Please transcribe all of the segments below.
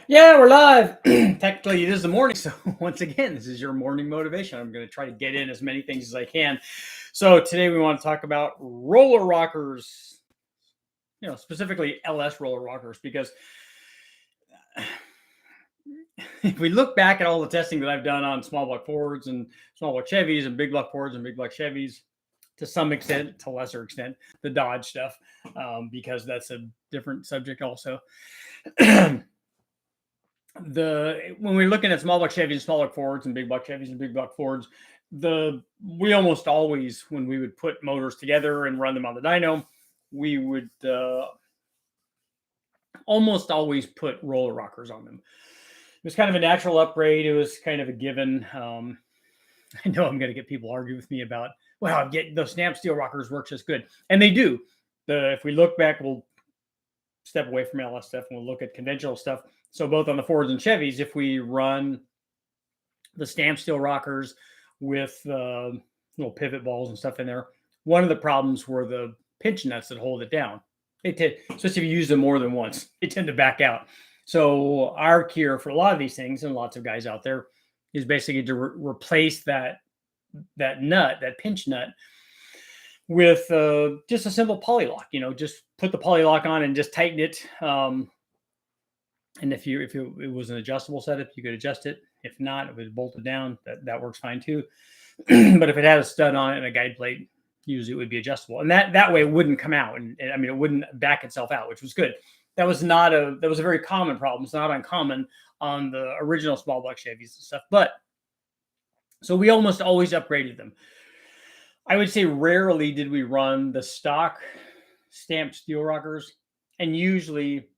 Yeah, we're live. Technically, it is the morning. So, once again, this is your morning motivation. I'm going to try to get in as many things as I can. So, today we want to talk about roller rockers, specifically LS roller rockers, because if we look back at all the testing that I've done on small block Fords and small block Chevys and big block Fords and big block Chevys, to some extent, to lesser extent, the Dodge stuff, because that's a different subject also. When we're looking at small block Chevys and small block Fords and big block Chevys and big block Fords, we almost always, when we would put motors together and run them on the dyno, we would almost always put roller rockers on them. It was kind of a natural upgrade. It was kind of a given. I know I'm going to get people argue with me about, well, those snap steel rockers work just good, and they do. If we look back, we'll step away from LS stuff and we'll look at conventional stuff. So both on the Fords and Chevys, if we run the stamp steel rockers with little pivot balls and stuff in there, one of the problems were the pinch nuts that hold it down. Especially if you use them more than once, they tend to back out. So our cure for a lot of these things, and lots of guys out there, is basically to replace that nut, that pinch nut, with just a simple poly lock. Just put the poly lock on and just tighten it. And if it was an adjustable setup, you could adjust it. If not, if it was bolted down, that works fine too. But if it had a stud on it and a guide plate, usually it would be adjustable. And that way it wouldn't come out. And I mean, it wouldn't back itself out, which was good. That was a very common problem. It's not uncommon on the original small block Chevys and stuff. But so we almost always upgraded them. I would say rarely did we run the stock stamped steel rockers, and usually,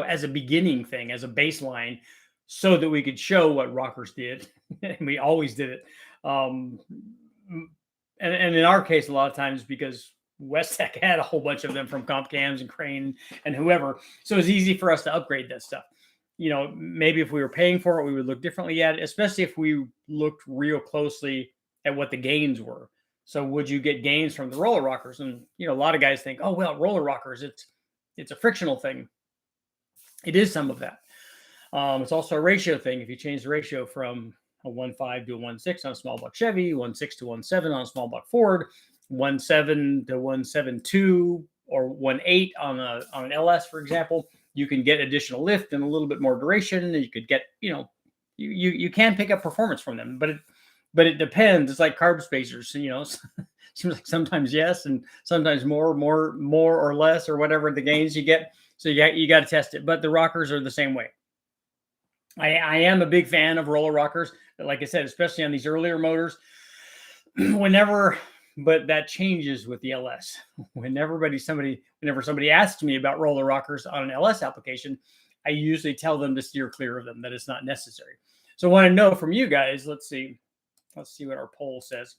as a beginning thing, as a baseline, so that we could show what rockers did. And we always did it. And in our case, a lot of times, because Westech had a whole bunch of them from Comp Cams and Crane and whoever, so it was easy for us to upgrade that stuff. Maybe if we were paying for it, we would look differently at it, especially if we looked real closely at what the gains were. So would you get gains from the roller rockers? And, a lot of guys think, oh, well, roller rockers, it's a frictional thing. It is some of that. It's also a ratio thing. If you change the ratio from a 1.5 to a 1.6 on a small block Chevy, 1.6 to 1.7 on a small block Ford, 1.7 to 1.72 or 1.8 on an LS, for example, you can get additional lift and a little bit more duration. And you could get, you can pick up performance from them, but it depends. It's like carb spacers, seems like sometimes yes, and sometimes more or less, or whatever the gains you get. So you got to test it. But the rockers are the same way. I am a big fan of roller rockers, but like I said, especially on these earlier motors, but that changes with the LS. Whenever somebody asks me about roller rockers on an LS application, I usually tell them to steer clear of them, that it's not necessary. So I want to know from you guys, let's see what our poll says.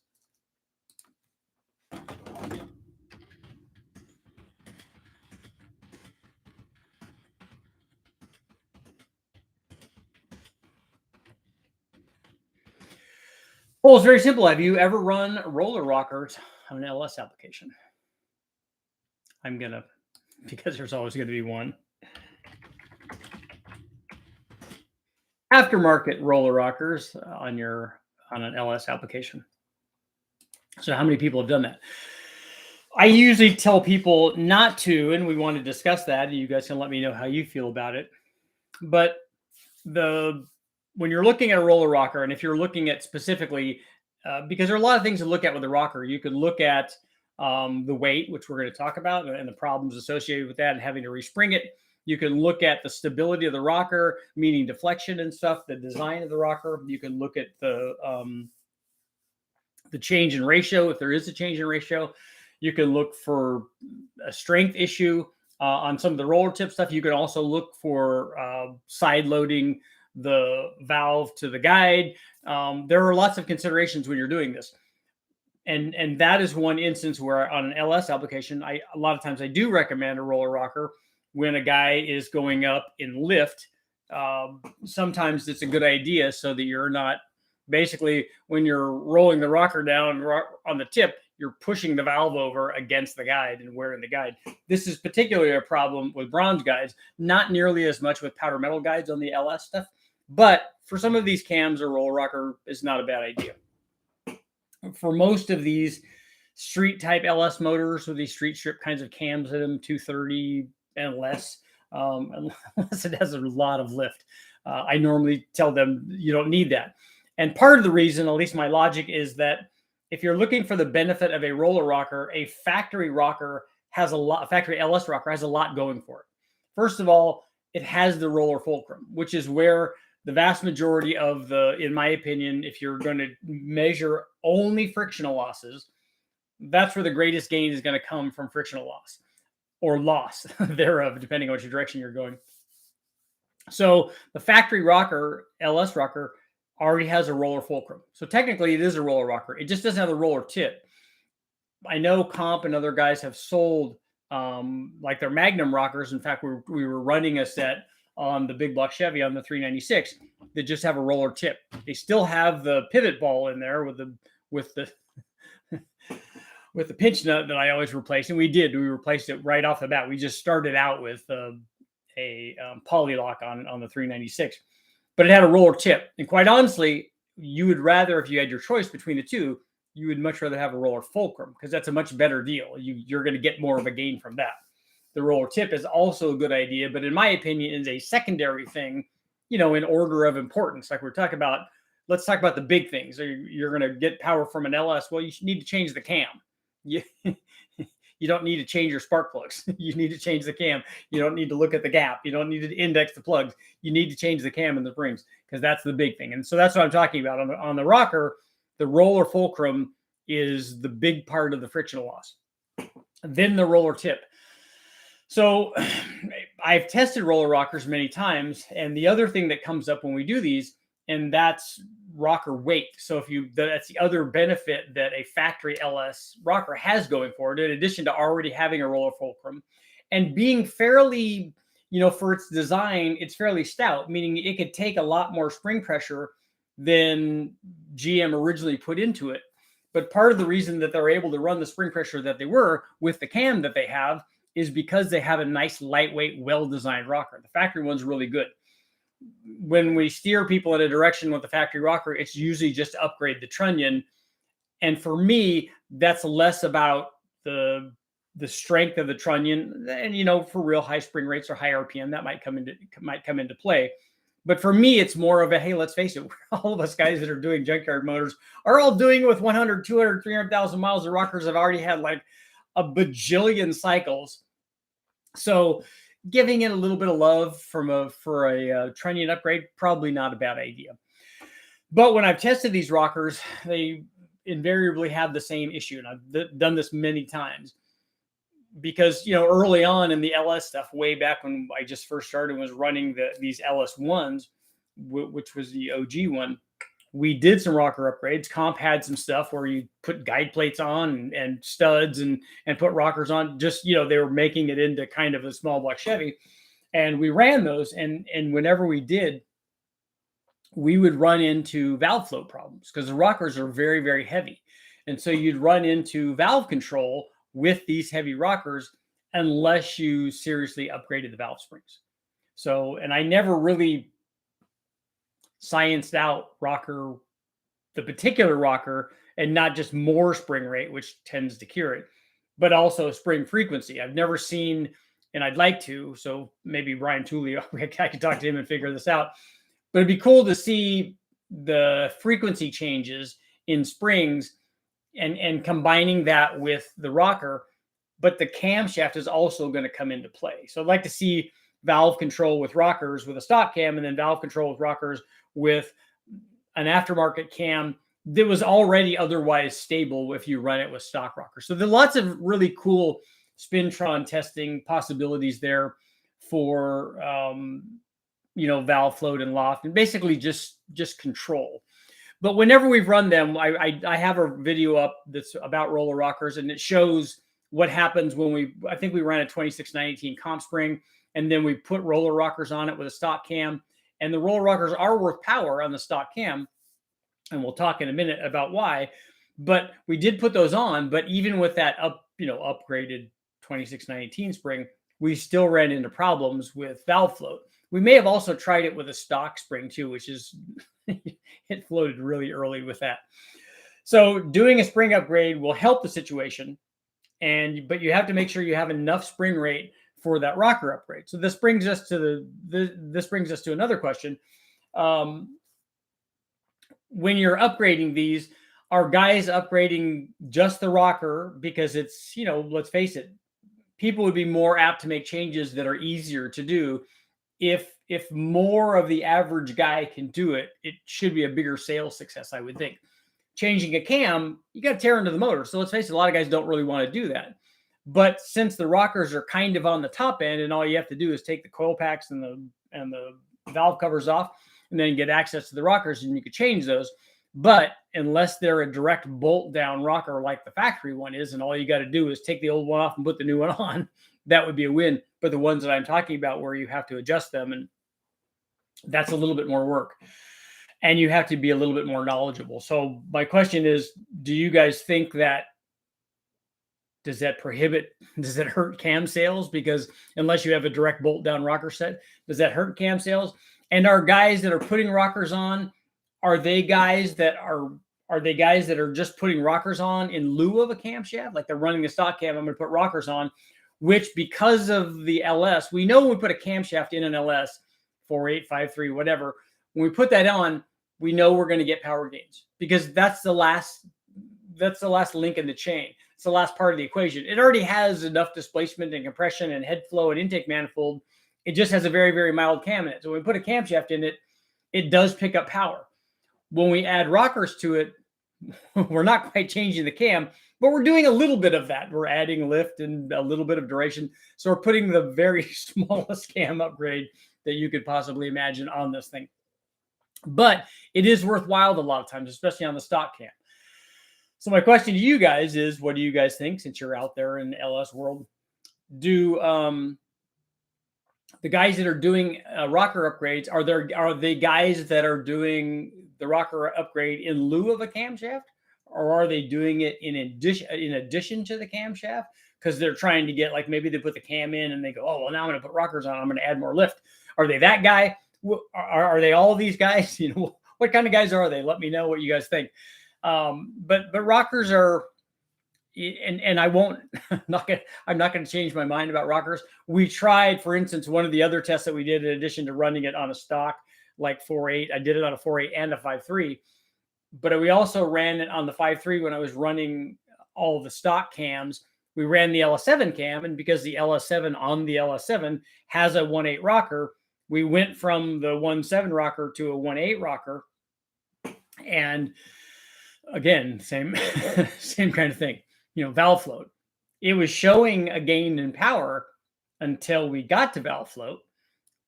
Poll is very simple. Have you ever run roller rockers on an LS application? Because there's always going to be one. Aftermarket roller rockers on an LS application. So how many people have done that? I usually tell people not to, and we want to discuss that. You guys can let me know how you feel about it. But when you're looking at a roller rocker, and if you're looking at specifically, because there are a lot of things to look at with the rocker. You could look at the weight, which we're going to talk about, and the problems associated with that and having to respring it. You can look at the stability of the rocker, meaning deflection and stuff, the design of the rocker. You can look at the change in ratio, if there is a change in ratio. You can look for a strength issue on some of the roller tip stuff. You can also look for side loading the valve to the guide. There are lots of considerations when you're doing this. And that is one instance where on an LS application, a lot of times I do recommend a roller rocker when a guy is going up in lift. Sometimes it's a good idea so that you're not, basically when you're rolling the rocker down on the tip, you're pushing the valve over against the guide and wearing the guide. This is particularly a problem with bronze guides, not nearly as much with powder metal guides on the LS stuff, but for some of these cams, a roller rocker is not a bad idea. For most of these street type LS motors with these street strip kinds of cams in them, 230 and less, unless it has a lot of lift, I normally tell them you don't need that. And part of the reason, at least my logic, is that if you're looking for the benefit of a roller rocker, a factory rocker has a lot, factory LS rocker has a lot going for it. First of all, it has the roller fulcrum, which is where the vast majority of the, in my opinion, if you're going to measure only frictional losses, that's where the greatest gain is going to come from frictional loss or loss thereof, depending on which direction you're going. So the factory rocker, LS rocker, already has a roller fulcrum. So technically it is a roller rocker. It just doesn't have the roller tip. I know Comp and other guys have sold like their Magnum rockers. In fact, we were running a set on the big block Chevy on the 396 that just have a roller tip. They still have the pivot ball in there with the with the pinch nut that I always replace. And we replaced it right off the bat. We just started out with a poly lock on the 396. But it had a roller tip. And quite honestly, you would rather, if you had your choice between the two, you would much rather have a roller fulcrum because that's a much better deal. You're going to get more of a gain from that. The roller tip is also a good idea, but in my opinion, is a secondary thing, in order of importance. Like we're talking about, let's talk about the big things. You're going to get power from an LS. Well, you need to change the cam. You don't need to change your spark plugs. You need to change the cam. You don't need to look at the gap. You don't need to index the plugs. You need to change the cam and the springs because that's the big thing. And so that's what I'm talking about. On the rocker, the roller fulcrum is the big part of the frictional loss. Then the roller tip. So I've tested roller rockers many times. And the other thing that comes up when we do these, and that's rocker weight. So that's the other benefit that a factory LS rocker has going for it, in addition to already having a roller fulcrum and being fairly, for its design, it's fairly stout, meaning it could take a lot more spring pressure than GM originally put into it. But part of the reason that they're able to run the spring pressure that they were with the cam that they have is because they have a nice, lightweight, well-designed rocker. The factory one's really good. When we steer people in a direction with the factory rocker, it's usually just to upgrade the trunnion. And for me, that's less about the strength of the trunnion. And, for real high spring rates or high RPM, that might come into play. But for me, it's more of a, hey, let's face it, all of us guys that are doing junkyard motors are all doing it with 100, 200, 300,000 miles. The rockers have already had like a bajillion cycles. So giving it a little bit of love for a trunnion upgrade, probably not a bad idea. But when I've tested these rockers, they invariably have the same issue. And I've done this many times because, early on in the LS stuff, way back when I just first started, was running these LS1s, which was the OG one. We did some rocker upgrades. Comp had some stuff where you put guide plates on and studs and put rockers on. Just, they were making it into kind of a small block Chevy. And we ran those. And whenever we did, we would run into valve flow problems because the rockers are very, very heavy. And so you'd run into valve control with these heavy rockers unless you seriously upgraded the valve springs. So, and I never really scienced out the particular rocker, and not just more spring rate, which tends to cure it, but also spring frequency. I've never seen, and I'd like to, so maybe Brian Tullio, I could talk to him and figure this out, but it'd be cool to see the frequency changes in springs and combining that with the rocker, but the camshaft is also going to come into play. So I'd like to see valve control with rockers with a stock cam, and then valve control with rockers with an aftermarket cam that was already otherwise stable if you run it with stock rockers. So there are lots of really cool spintron testing possibilities there for, valve float and loft, and basically just control. But whenever we've run them, I have a video up that's about roller rockers, and it shows what happens when I think we ran a 26-918 comp spring, and then we put roller rockers on it with a stock cam. And the roller rockers are worth power on the stock cam. And we'll talk in a minute about why. But we did put those on. But even with that upgraded 2619 spring, we still ran into problems with valve float. We may have also tried it with a stock spring too, which is it floated really early with that. So doing a spring upgrade will help the situation, but you have to make sure you have enough spring rate for that rocker upgrade. So this brings us to another question. When you're upgrading these, are guys upgrading just the rocker because it's, let's face it, people would be more apt to make changes that are easier to do. If more of the average guy can do it, it should be a bigger sales success, I would think. Changing a cam, you got to tear into the motor. So let's face it, a lot of guys don't really want to do that. But since the rockers are kind of on the top end, and all you have to do is take the coil packs and the valve covers off, and then get access to the rockers, and you could change those. But unless they're a direct bolt down rocker like the factory one is, and all you got to do is take the old one off and put the new one on, that would be a win. But the ones that I'm talking about where you have to adjust them, and that's a little bit more work, and you have to be a little bit more knowledgeable. So my question is, do you guys think that, does that hurt cam sales? Because unless you have a direct bolt down rocker set, does that hurt cam sales? And are guys that are putting rockers on, are they guys that are just putting rockers on in lieu of a camshaft? Like they're running the stock cam, I'm going to put rockers on, which because of the LS, we know when we put a camshaft in an LS, 4.8, 5.3, whatever, when we put that on, we know we're going to get power gains because that's the last link in the chain. It's the last part of the equation. It already has enough displacement and compression and head flow and intake manifold. It just has a very, very mild cam in it. So when we put a camshaft in it, it does pick up power. When we add rockers to it, we're not quite changing the cam, but we're doing a little bit of that. We're adding lift and a little bit of duration. So we're putting the very smallest cam upgrade that you could possibly imagine on this thing. But it is worthwhile a lot of times, especially on the stock cam. So my question to you guys is, what do you guys think, since you're out there in the LS world? Do the guys that are doing rocker upgrades, are they guys that are doing the rocker upgrade in lieu of a camshaft, or are they doing it in addition to the camshaft because they're trying to get, like, maybe they put the cam in and they go, oh well, now I'm going to put rockers on, I'm going to add more lift? Are they that guy? Are they all these guys? What kind of guys are they? Let me know what you guys think. But rockers are, and I'm not going to change my mind about rockers. We tried, for instance, one of the other tests that we did, in addition to running it on a stock like 4.8, I did it on a 4.8 and a 5.3, but we also ran it on the 5.3 when I was running all of the stock cams. We ran the LS7 cam, and because the LS7 on the LS7 has a 1.8 rocker, we went from the 1.7 rocker to a 1.8 rocker. And again, same kind of thing, valve float. It was showing a gain in power until we got to valve float.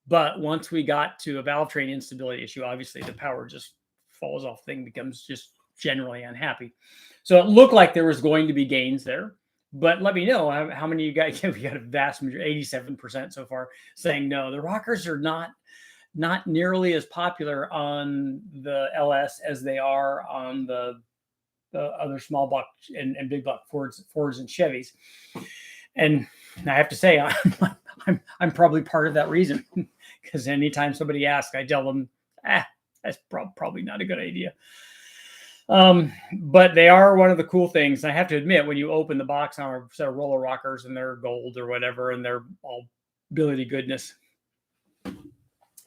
But once we got to a valve train instability issue, obviously the power just falls off, thing becomes just generally unhappy. So it looked like there was going to be gains there. But let me know how many of you guys, we got a vast majority, 87% so far, saying no, the rockers are not nearly as popular on the LS as they are on the other small block and big block Fords and Chevys. And I have to say, I'm probably part of that reason, because anytime somebody asks, I tell them, that's probably not a good idea. But they are one of the cool things. I have to admit, when you open the box on a set of roller rockers and they're gold or whatever, and they're all Billy goodness,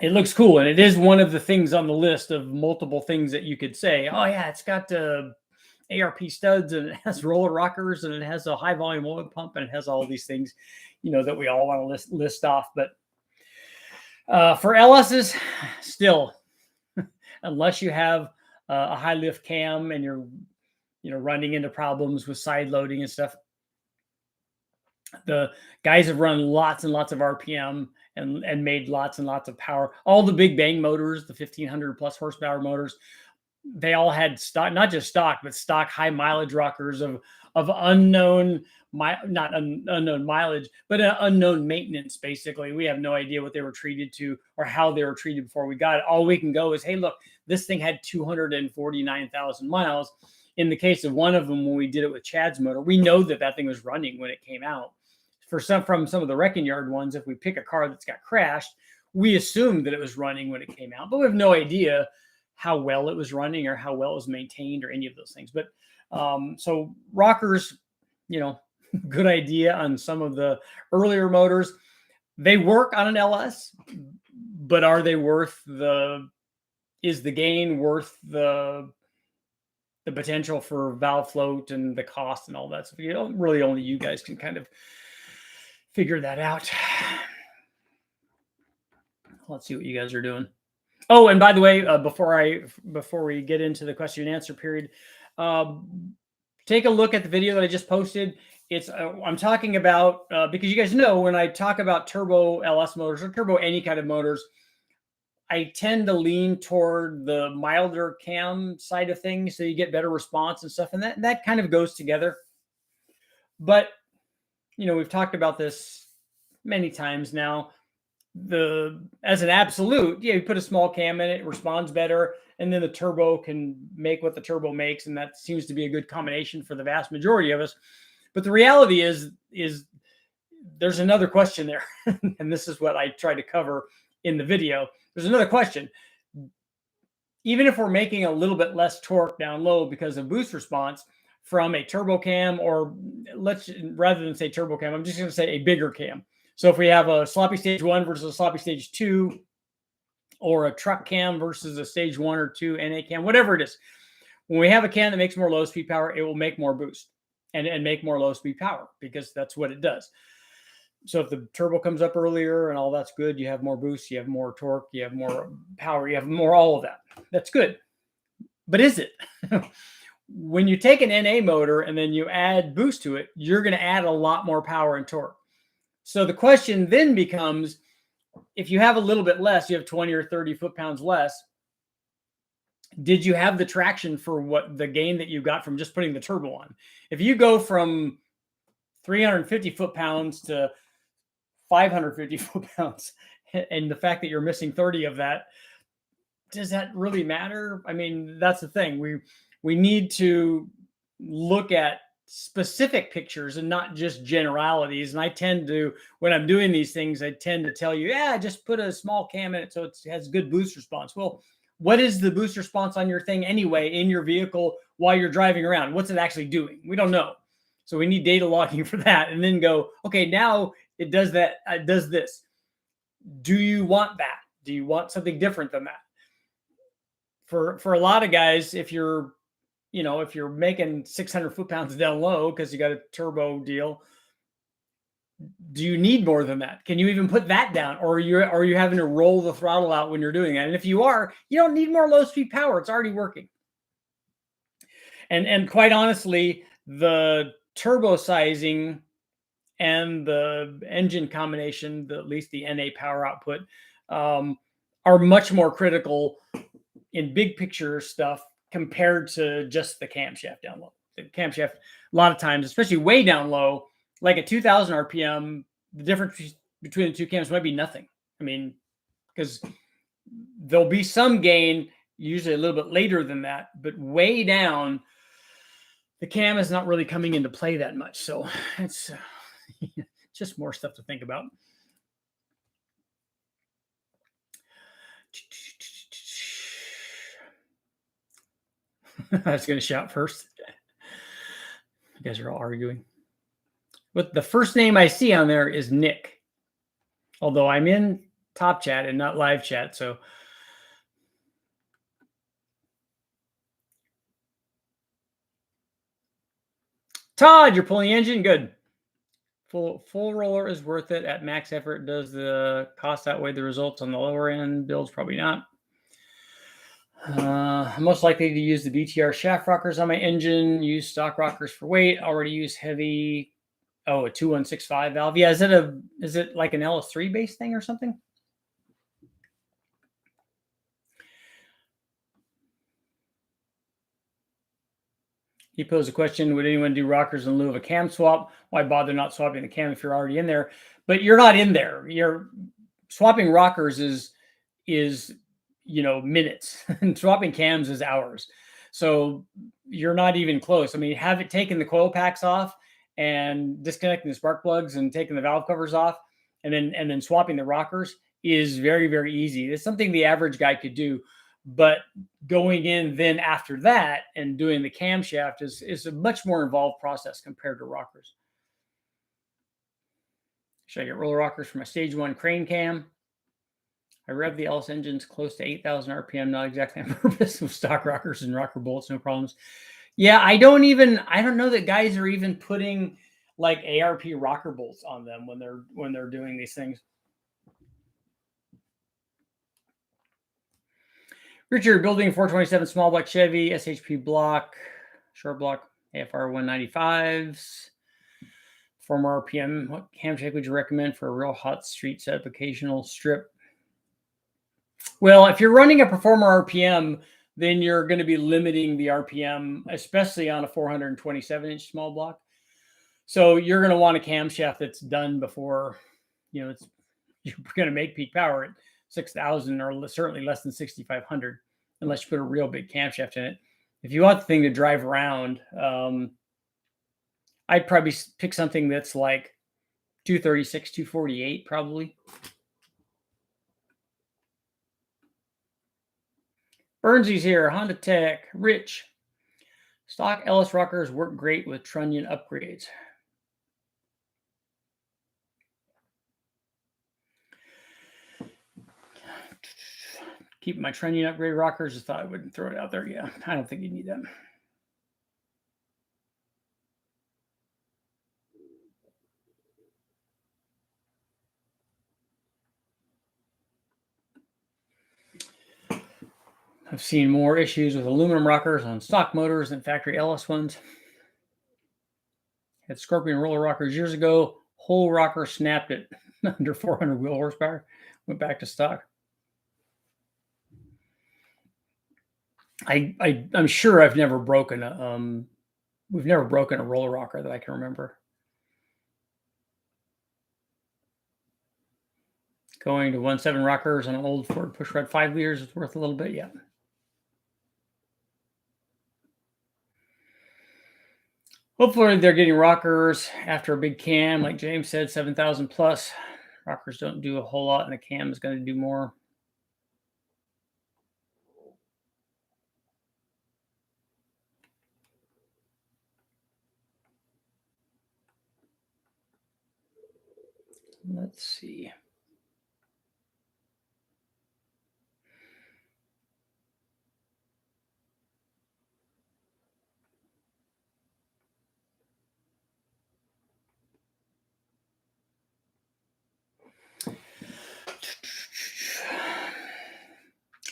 it looks cool. And it is one of the things on the list of multiple things that you could say, oh yeah, it's got ARP studs, and it has roller rockers, and it has a high volume oil pump, and it has all these things, that we all want to list off. But for LSs, still, unless you have a high lift cam and you're running into problems with side loading and stuff, the guys have run lots and lots of RPM and made lots and lots of power. All the big bang motors, the 1500 plus horsepower motors, they all had stock, not just stock, but stock high mileage rockers of unknown, not unknown mileage, but unknown maintenance. Basically, we have no idea what they were treated to or how they were treated before we got it. All we can go is, hey, look, this thing had 249,000 miles. in the case of one of them, when we did it with Chad's motor, we know that that thing was running when it came out. From some of the wrecking yard ones, if we pick a car that's got crashed, we assumed that it was running when it came out, but we have no idea how well it was running or how well it was maintained or any of those things. But so rockers, good idea on some of the earlier motors. They work on an LS, but are they worth is the gain worth the potential for valve float and the cost and all that stuff? Really only you guys can kind of figure that out. Let's see what you guys are doing. Oh, and by the way, before we get into the question and answer period, take a look at the video that I just posted. It's I'm talking about because you guys know when I talk about turbo LS motors or turbo any kind of motors, I tend to lean toward the milder cam side of things, so you get better response and stuff, and that kind of goes together. But we've talked about this many times now. As an absolute, you put a small cam in it responds better, and then the turbo can make what the turbo makes, and that seems to be a good combination for the vast majority of us. But the reality is there's another question there, and this is what I tried to cover in the video. There's another question. Even if we're making a little bit less torque down low because of boost response from a turbo cam, or rather than say turbo cam, I'm just going to say a bigger cam. So if we have a sloppy stage 1 versus a sloppy stage 2, or a truck cam versus a stage 1 or 2 NA cam, whatever it is, when we have a cam that makes more low speed power, it will make more boost and make more low speed power, because that's what it does. So if the turbo comes up earlier and all that's good, you have more boost, you have more torque, you have more power, you have more all of that. That's good. But is it? When you take an NA motor and then you add boost to it, you're going to add a lot more power and torque. So the question then becomes, if you have a little bit less, you have 20 or 30 foot-pounds less, did you have the traction for what the gain that you got from just putting the turbo on? If you go from 350 foot-pounds to 550 foot-pounds, and the fact that you're missing 30 of that, does that really matter? I mean, that's the thing. We need to look at specific pictures and not just generalities. And I tend to, when I'm doing these things, I tend to tell you, just put a small cam in it so it has good boost response. Well, what is the boost response on your thing anyway, in your vehicle while you're driving around? What's it actually doing? We don't know. So we need data logging for that, and then go, okay, now it does that, it does this. Do you want that? Do you want something different than that? For a lot of guys, if you're making 600 foot-pounds down low because you got a turbo deal, do you need more than that? Can you even put that down? Or are you having to roll the throttle out when you're doing that? And if you are, you don't need more low-speed power. It's already working. And quite honestly, the turbo sizing and the engine combination, at least the NA power output, are much more critical in big picture stuff compared to just the camshaft down low. The camshaft, a lot of times, especially way down low, like at 2,000 RPM, the difference between the two cams might be nothing. I mean, because there'll be some gain, usually a little bit later than that, but way down, the cam is not really coming into play that much. So it's just more stuff to think about. I was going to shout first. You guys are all arguing. But the first name I see on there is Nick. Although I'm in top chat and not live chat. So Todd, you're pulling the engine. Good. Full roller is worth it at max effort. Does the cost outweigh the results on the lower end builds? Probably not. I'm most likely to use the BTR shaft rockers on my engine. Use stock rockers for weight. Already use heavy. Oh, a 2165 valve. Yeah, is it like an LS3 base thing or something? He posed a question: would anyone do rockers in lieu of a cam swap? Why bother not swapping the cam if you're already in there? But you're not in there. You're swapping rockers is minutes, and swapping cams is hours. So you're not even close. I mean, have it taken the coil packs off and disconnecting the spark plugs and taking the valve covers off and then swapping the rockers is very, very easy. It's something the average guy could do. But going in then after that and doing the camshaft is a much more involved process compared to rockers. Should I get roller rockers for my stage 1 crane cam? I rev the LS engines close to 8,000 RPM, not exactly on purpose, with stock rockers and rocker bolts, no problems. Yeah, I don't know that guys are even putting like ARP rocker bolts on them when they're doing these things. Richard, building 427 small block Chevy, SHP block, short block, AFR 195s. Former RPM, what camshaft would you recommend for a real hot street setup, occasional strip? Well, if you're running a performer RPM, then you're going to be limiting the RPM, especially on a 427-inch small block. So you're going to want a camshaft that's done before, you're going to make peak power at 6,000 or certainly less than 6,500, unless you put a real big camshaft in it. If you want the thing to drive around, I'd probably pick something that's like 236, 248, probably. Burnsy's here, Honda Tech, Rich. Stock LS rockers work great with trunnion upgrades. Keep my trunnion upgrade rockers. Just thought I wouldn't throw it out there. Yeah, I don't think you need them. I've seen more issues with aluminum rockers on stock motors than factory LS ones. Had Scorpion roller rockers years ago. Whole rocker snapped at under 400 wheel horsepower. Went back to stock. I'm sure I've never broken we've never broken a roller rocker that I can remember. Going to 1.7 rockers on an old Ford pushrod 5 liters is worth a little bit, yeah. Hopefully they're getting rockers after a big cam, like James said, 7,000 plus. Rockers don't do a whole lot, and the cam is going to do more. Let's see.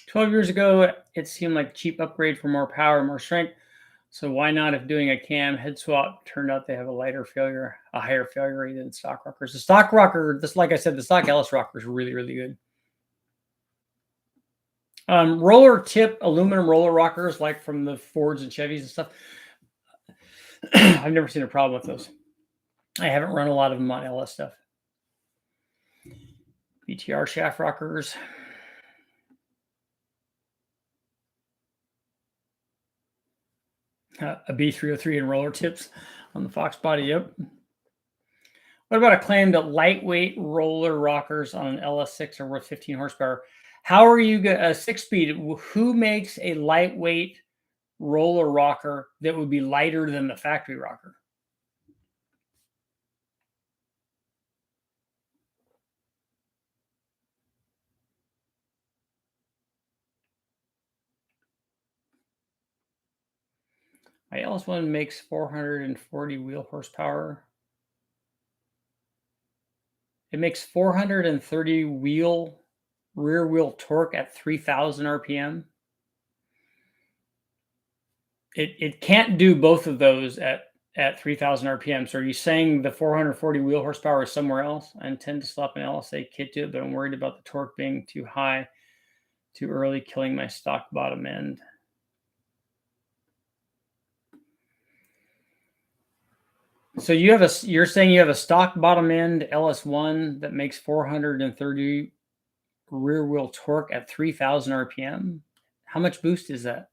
"12 years ago, it seemed like a cheap upgrade for more power and more strength. So why not, if doing a cam head swap, turned out they have a higher failure rate than stock rockers. The stock rocker, like I said, the stock LS rocker is really, really good. Roller tip aluminum roller rockers, like from the Fords and Chevys and stuff. I've never seen a problem with those. I haven't run a lot of them on LS stuff. BTR shaft rockers. A B303 and roller tips on the Fox body. Yep. What about a claim that lightweight roller rockers on an LS6 are worth 15 horsepower? How are you a 6-speed? Who makes a lightweight roller rocker that would be lighter than the factory rocker? My LS1 makes 440 wheel horsepower. It makes 430 rear wheel torque at 3,000 RPM. It can't do both of those at 3,000 RPM. So are you saying the 440 wheel horsepower is somewhere else? I intend to slap an LSA kit to it, but I'm worried about the torque being too high, too early, killing my stock bottom end. So you're saying you have a stock bottom end LS1 that makes 430 rear wheel torque at 3,000 RPM. How much boost is that?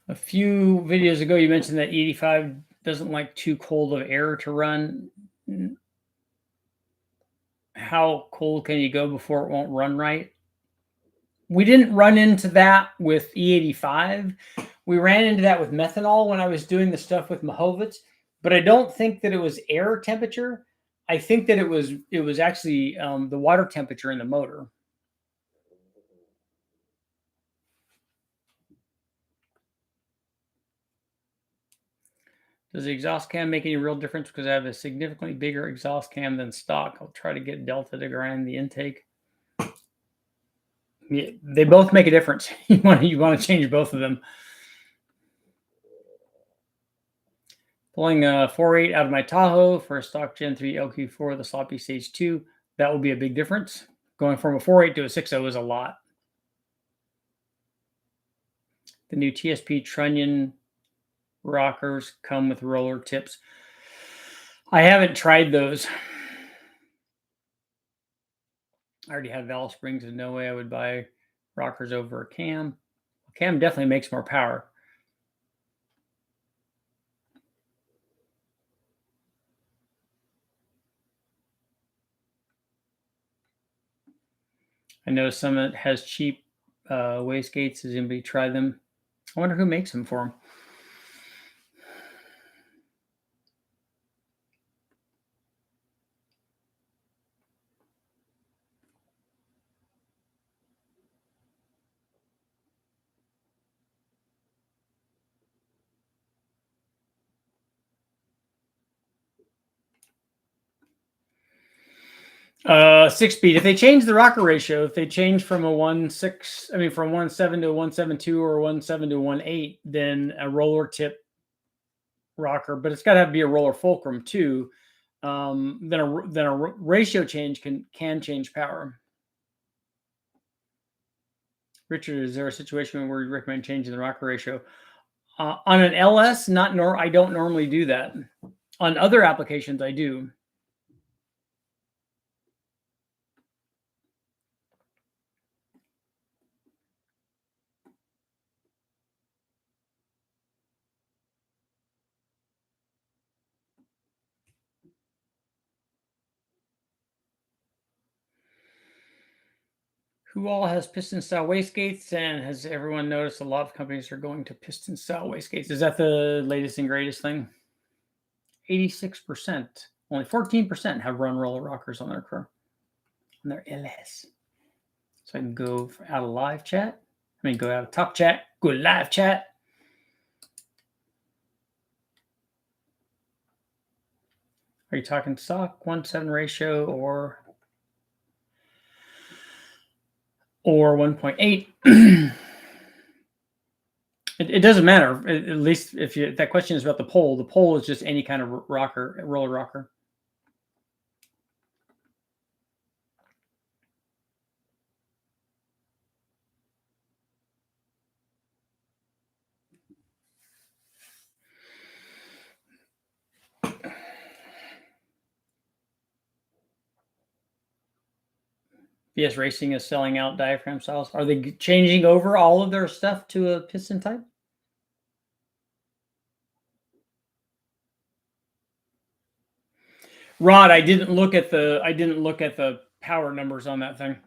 A few videos ago, you mentioned that 85 doesn't like too cold of air to run. How cold can you go before it won't run right? We didn't run into that with E85. We ran into that with methanol when I was doing the stuff with Mahovitz, but I don't think that it was air temperature. I think that it was actually the water temperature in the motor. Does the exhaust cam make any real difference? Because I have a significantly bigger exhaust cam than stock. I'll try to get Delta to grind the intake. Yeah, they both make a difference. You want to change both of them. Pulling a 4.8 out of my Tahoe for a stock Gen 3 LQ4, the sloppy stage 2, that will be a big difference. Going from a 4.8 to a 6.0 is a lot. The new TSP trunnion rockers come with roller tips. I haven't tried those. I already have valve springs. There's no way I would buy rockers over a cam. A cam definitely makes more power. I know Summit has cheap wastegates. Has anybody tried them? I wonder who makes them for them. Six speed. If they change the rocker ratio, if they change from a 1.6, I mean from 1.7 to a 1.72 or 1.7 to 1.8, then a roller tip rocker, but it's got to be a roller fulcrum too. Then a ratio change can change power. Richard, is there a situation where you recommend changing the rocker ratio? On an LS, I don't normally do that. On other applications, I do. Who all has piston style wastegates, and has everyone noticed a lot of companies are going to piston style wastegates? Is that the latest and greatest thing? 86%. Only 14% have run roller rockers on their car, on their LS. So I can go out of live chat. I mean, go out of top chat, go to live chat. Are you talking stock 1:7 ratio or 1.8? It doesn't matter. At least if that question is about the pole is just any kind of rocker, roller rocker. VS Racing is selling out diaphragm styles. Are they changing over all of their stuff to a piston type? Rod, I didn't look at the power numbers on that thing.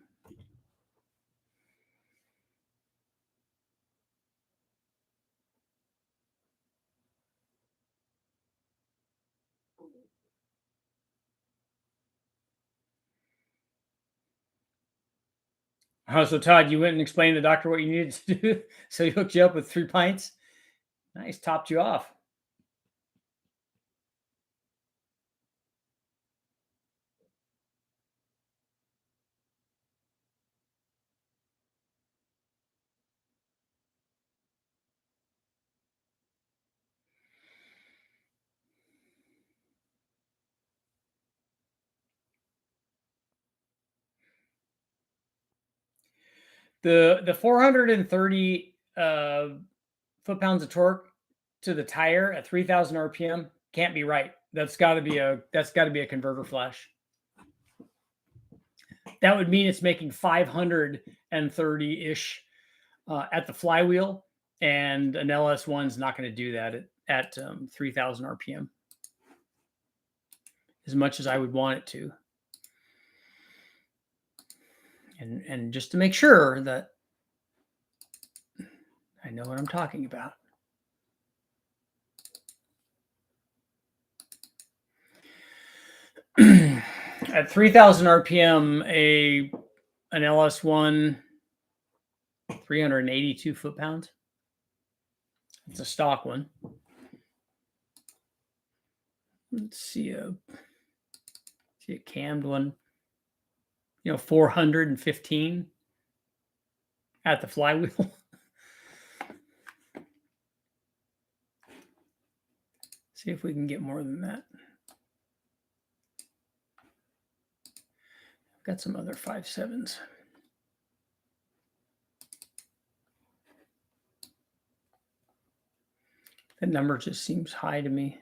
Oh, so Todd, you went and explained to the doctor what you needed to do, so he hooked you up with 3 pints. Nice, topped you off. The 430 foot-pounds of torque to the tire at 3,000 RPM can't be right. That's got to be a converter flash. That would mean it's making 530-ish at the flywheel, and an LS1 is not going to do that at 3,000 RPM as much as I would want it to. And just to make sure that I know what I'm talking about. At 3,000 RPM, an LS1, 382 foot-pounds. It's a stock one. Let's see a cammed one. 415 at the flywheel. See if we can get more than that. I've got some other 5.7s. That number just seems high to me.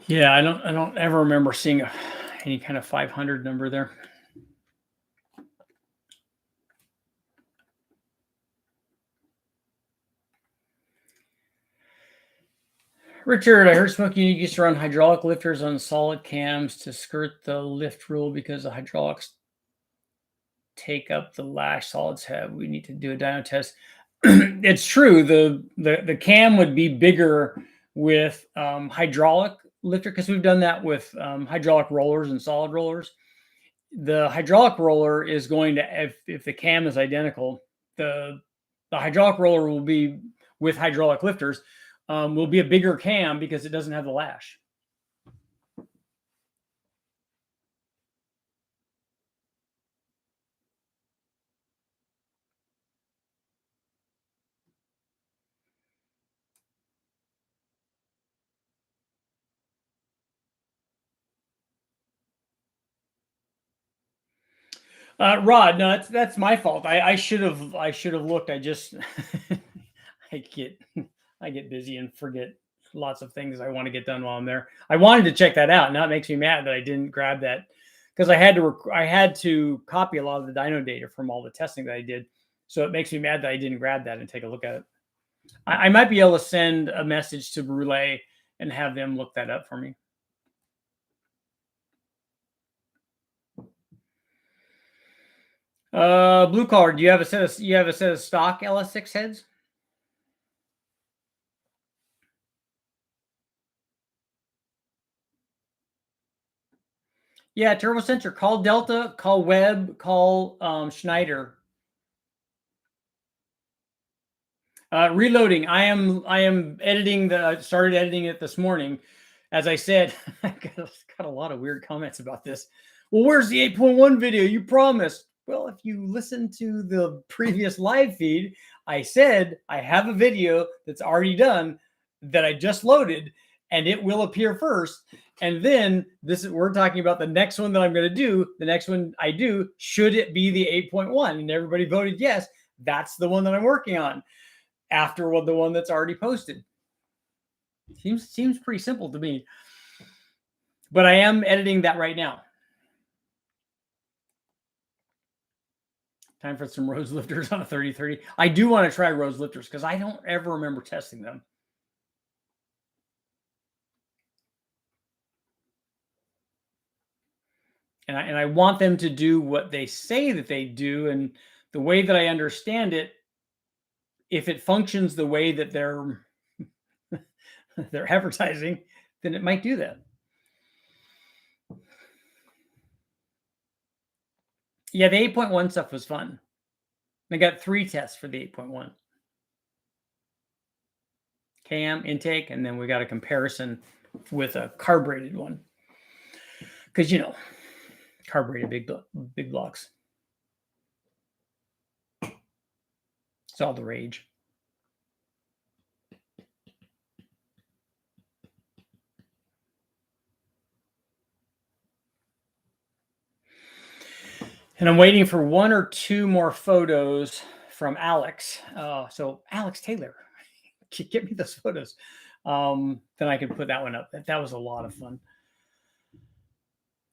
Yeah, I don't ever remember seeing any kind of 500 number there. Richard, I heard Smokey used to run hydraulic lifters on solid cams to skirt the lift rule because the hydraulics take up the lash solids have. We need to do a dyno test. It's true. The cam would be bigger with hydraulic lifter because we've done that with hydraulic rollers and solid rollers. The hydraulic roller is going to, if the cam is identical, the hydraulic roller will be with hydraulic lifters. Will be a bigger cam because it doesn't have the lash. Rod, no, that's my fault. I should have looked. I just I get busy and forget lots of things I want to get done while I'm there. I wanted to check that out. Now it makes me mad that I didn't grab that because I had to copy a lot of the dyno data from all the testing that I did. So it makes me mad that I didn't grab that and take a look at it. I might be able to send a message to Brule and have them look that up for me. Blue collar, do you have a set of stock LS6 heads? Yeah, turbo sensor. Call Delta, call Webb, call Schneider. Reloading. I am editing started editing it this morning. As I said, I got a lot of weird comments about this. Well, where's the 8.1 video? You promised. Well, if you listen to the previous live feed, I said I have a video that's already done that I just loaded, and it will appear first. And then we're talking about the next one that I'm going to do. The next one I do, should it be the 8.1? And everybody voted yes. That's the one that I'm working on after the one that's already posted. Seems pretty simple to me. But I am editing that right now. Time for some Rose lifters on a 3030. I do want to try Rose lifters because I don't ever remember testing them. And I want them to do what they say that they do. And the way that I understand it, if it functions the way that they're advertising, then it might do that. Yeah, the 8.1 stuff was fun. I got 3 tests for the 8.1. Cam, intake, and then we got a comparison with a carbureted one. Because, carbureted big blocks. It's all the rage. And I'm waiting for 1 or 2 more photos from Alex. So Alex Taylor, get me those photos. then I could put that one up. That was a lot of fun.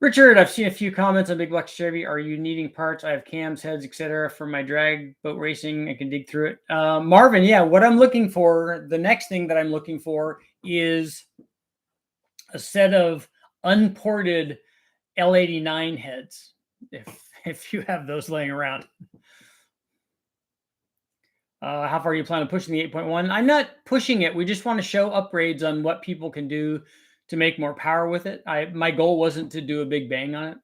Richard, I've seen a few comments on Big Buck Chevy. Are you needing parts? I have cams, heads, etc. for my drag boat racing. I can dig through it. Marvin, yeah, what I'm looking for, the next thing that I'm looking for is a set of unported L89 heads, if you have those laying around. How far are you planning on pushing the 8.1? I'm not pushing it. We just want to show upgrades on what people can do to make more power with it. My goal wasn't to do a big bang on it,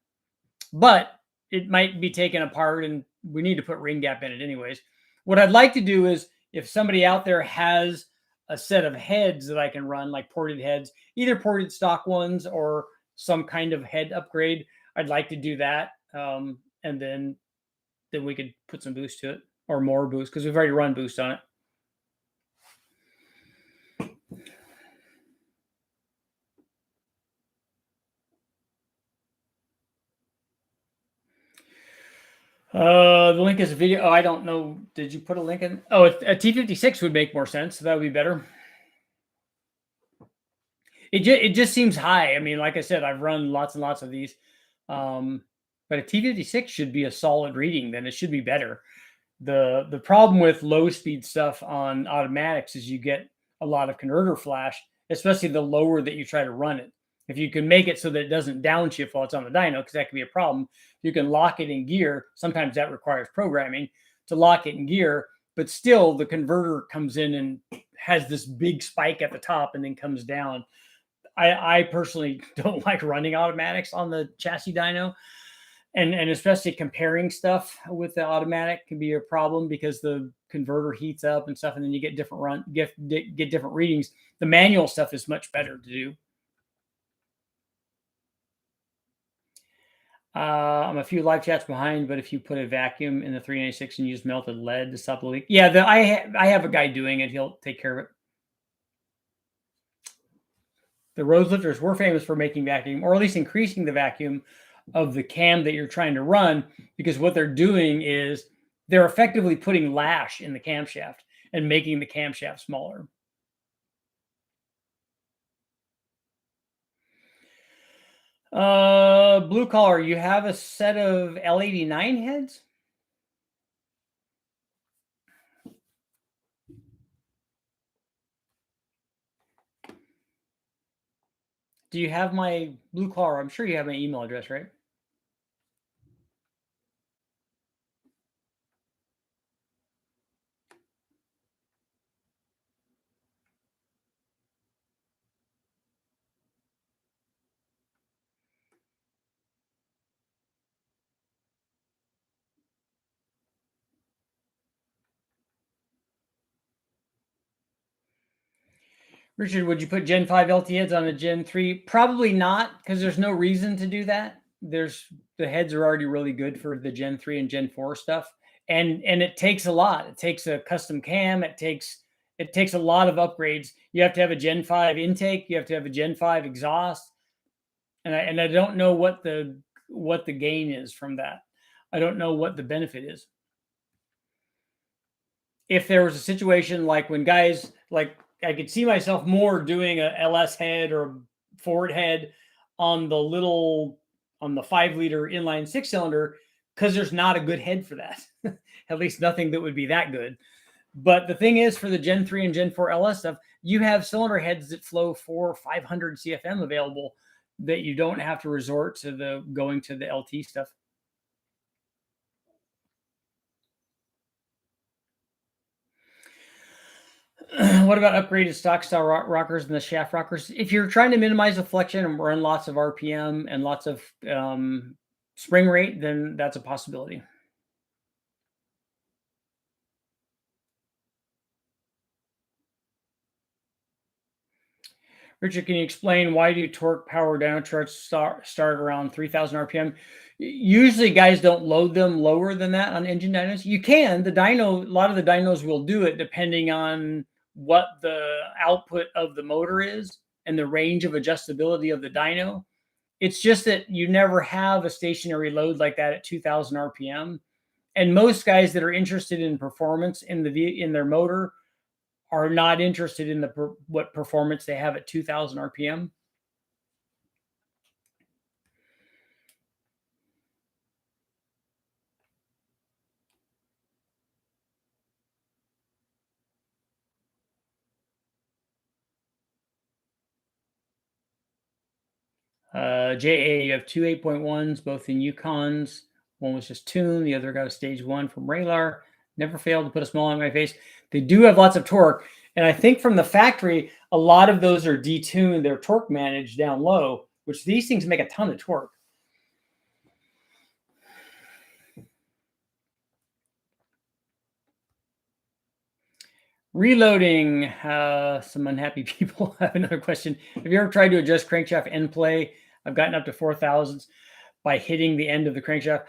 but it might be taken apart and we need to put ring gap in it anyways. What I'd like to do is if somebody out there has a set of heads that I can run, like ported heads, either ported stock ones or some kind of head upgrade, I'd like to do that. And then we could put some boost to it or more boost because we've already run boost on it. The link is a video. Oh, I don't know. Did you put a link in? Oh, a T56 would make more sense. So that would be better. It just seems high. I mean, like I said, I've run lots and lots of these. But a T56 should be a solid reading. Then it should be better. The problem with low speed stuff on automatics is you get a lot of converter flash, especially the lower that you try to run it. If you can make it so that it doesn't downshift while it's on the dyno, because that can be a problem. You can lock it in gear. Sometimes that requires programming to lock it in gear, but still the converter comes in and has this big spike at the top and then comes down. I personally don't like running automatics on the chassis dyno. And especially comparing stuff with the automatic can be a problem because the converter heats up and stuff, and then you get different get different readings. The manual stuff is much better to do. I'm a few live chats behind, but if you put a vacuum in the 396 and use melted lead to stop the leak, yeah, I have a guy doing it. He'll take care of it. The Rose lifters were famous for making vacuum, or at least increasing the vacuum of the cam that you're trying to run, because what they're doing is they're effectively putting lash in the camshaft and making the camshaft smaller. Blue collar, you have a set of L89 heads? Do you have my blue collar? I'm sure you have my email address, right? Richard, would you put Gen 5 LT heads on a Gen 3? Probably not, because there's no reason to do that. The heads are already really good for the Gen 3 and Gen 4 stuff. And it takes a lot. It takes a custom cam. It takes a lot of upgrades. You have to have a Gen 5 intake. You have to have a Gen 5 exhaust. And I don't know what the gain is from that. I don't know what the benefit is. If there was a situation like when guys like, I could see myself more doing a LS head or Ford head on the 5-liter inline 6-cylinder, because there's not a good head for that. At least nothing that would be that good. But the thing is, for the Gen 3 and Gen 4 LS stuff, you have cylinder heads that flow 400 or 500 CFM available that you don't have to resort to going to the LT stuff. What about upgraded stock style rockers and the shaft rockers? If you're trying to minimize deflection and run lots of RPM and lots of spring rate, then that's a possibility. Richard, can you explain why do torque power down trucks start around 3,000 RPM? Usually guys don't load them lower than that on engine dynos. You can. A lot of the dynos will do it depending on what the output of the motor is and the range of adjustability of the dyno. It's just that you never have a stationary load like that at 2,000 RPM. And most guys that are interested in performance in their motor are not interested in what performance they have at 2,000 RPM. JA, you have two 8.1s, both in Yukons. One was just tuned, the other got a stage 1 from Radar. Never failed to put a smile on my face. They do have lots of torque. And I think from the factory, a lot of those are detuned. They're torque managed down low, which these things make a ton of torque. Reloading, some unhappy people have another question. Have you ever tried to adjust crankshaft end play? I've gotten up to 4,000s by hitting the end of the crankshaft.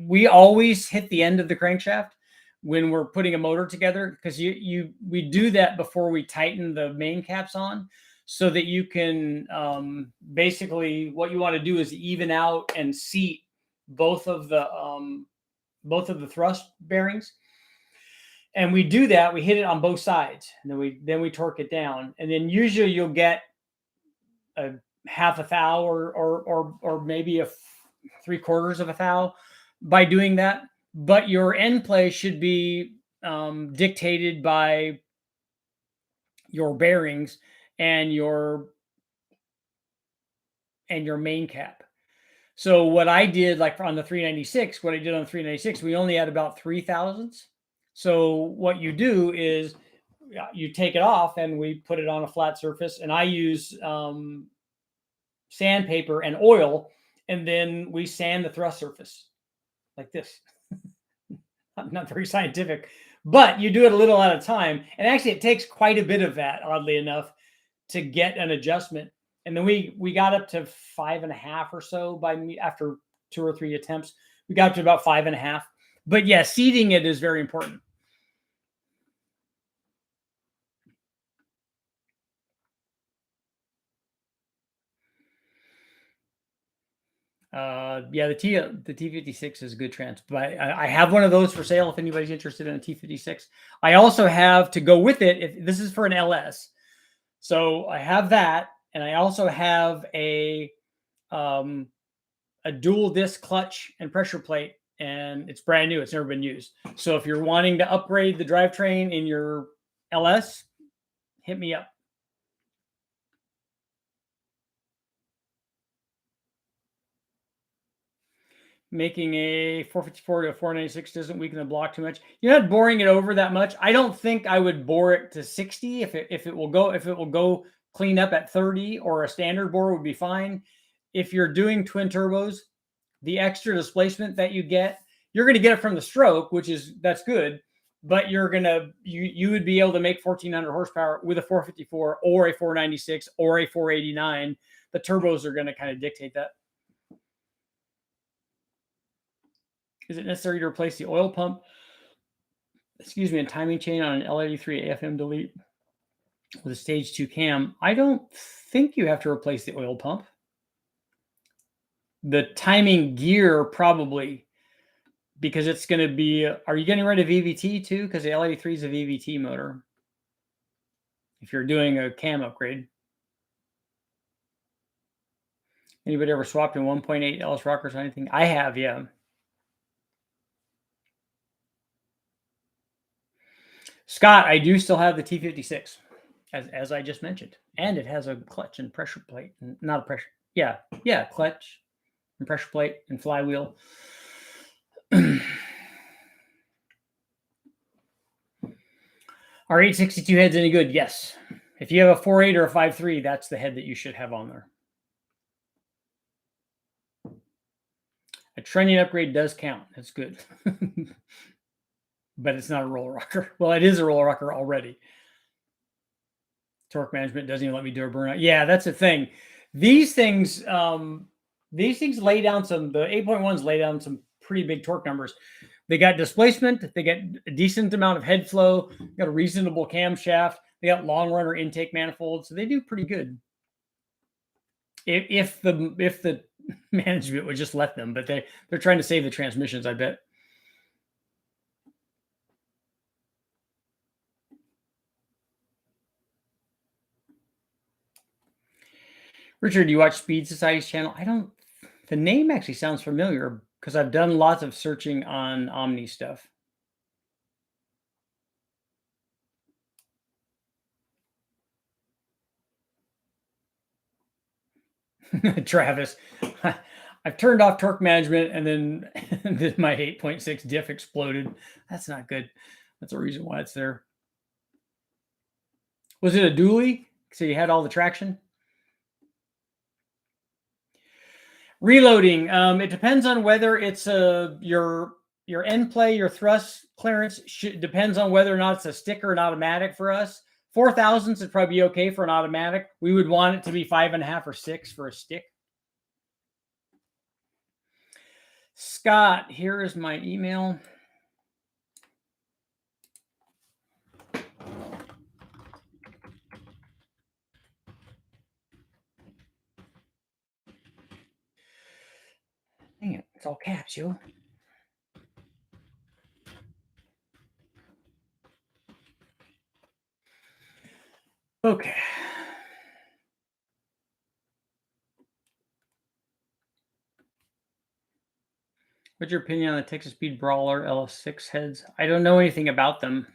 We always hit the end of the crankshaft when we're putting a motor together, because we do that before we tighten the main caps on, so that you can basically, what you want to do is even out and seat both of the thrust bearings. And we do that. We hit it on both sides, and then we torque it down. And then usually you'll get a half a thou or maybe a 3/4 of a thou by doing that. But your end play should be dictated by your bearings and your main cap. So what I did, like on the 396, we only had about 3,000s. So what you do is you take it off and we put it on a flat surface, and I use sandpaper and oil, and then we sand the thrust surface like this. Not very scientific, but you do it a little at a time. And actually it takes quite a bit of that, oddly enough, to get an adjustment. And then we got up to 5.5 or so after 2 or 3 attempts. We got up to about 5.5. But yeah, seating it is very important. Yeah, the T56 is a good trans, but I have one of those for sale if anybody's interested in a T56. I also have, to go with it, if this is for an LS. So I have that, and I also have a dual disc clutch and pressure plate, and it's brand new. It's never been used. So if you're wanting to upgrade the drivetrain in your LS, hit me up. Making a 454 to a 496 doesn't weaken the block too much. You're not boring it over that much. I don't think I would bore it to 60. If it will go clean up at 30, or a standard bore would be fine. If you're doing twin turbos, the extra displacement that you get, you're going to get it from the stroke, that's good. But you would be able to make 1,400 horsepower with a 454 or a 496 or a 489. The turbos are going to kind of dictate that. Is it necessary to replace the oil pump, and timing chain on an L83 AFM delete with a stage 2 cam? I don't think you have to replace the oil pump. The timing gear probably, because it's going to be, are you getting rid of VVT too? Because the L83 is a VVT motor. If you're doing a cam upgrade. Anybody ever swapped in 1.8 LS rockers or anything? I have, yeah. Scott, I do still have the T56, as I just mentioned, and it has a clutch and pressure plate, not a pressure, yeah, clutch and pressure plate and flywheel. Are 862 heads any good? Yes. If you have a 4.8 or a 5.3, that's the head that you should have on there. A trunnion upgrade does count. That's good. But it's not a roller rocker. Well, it is a roller rocker already. Torque management doesn't even let me do a burnout. Yeah, that's the thing. These things lay down the 8.1s lay down some pretty big torque numbers. They got displacement. They get a decent amount of head flow. They got a reasonable camshaft. They got long runner intake manifolds. So they do pretty good. If the management would just let them, but they're trying to save the transmissions, I bet. Richard, do you watch Speed Society's channel? I don't. The name actually sounds familiar because I've done lots of searching on Omni stuff. Travis, I've turned off torque management and then, then my 8.6 diff exploded. That's not good. That's the reason why it's there. Was it a dually? So you had all the traction? Reloading. It depends on whether it's your end play, your thrust clearance depends on whether or not it's a stick or an automatic for us. 4,000s would probably be okay for an automatic. We would want it to be 5.5 or 6 for a stick. Scott, here is my email. Dang it, it's all caps, yo. Okay. What's your opinion on the Texas Speed Brawler LS6 heads? I don't know anything about them.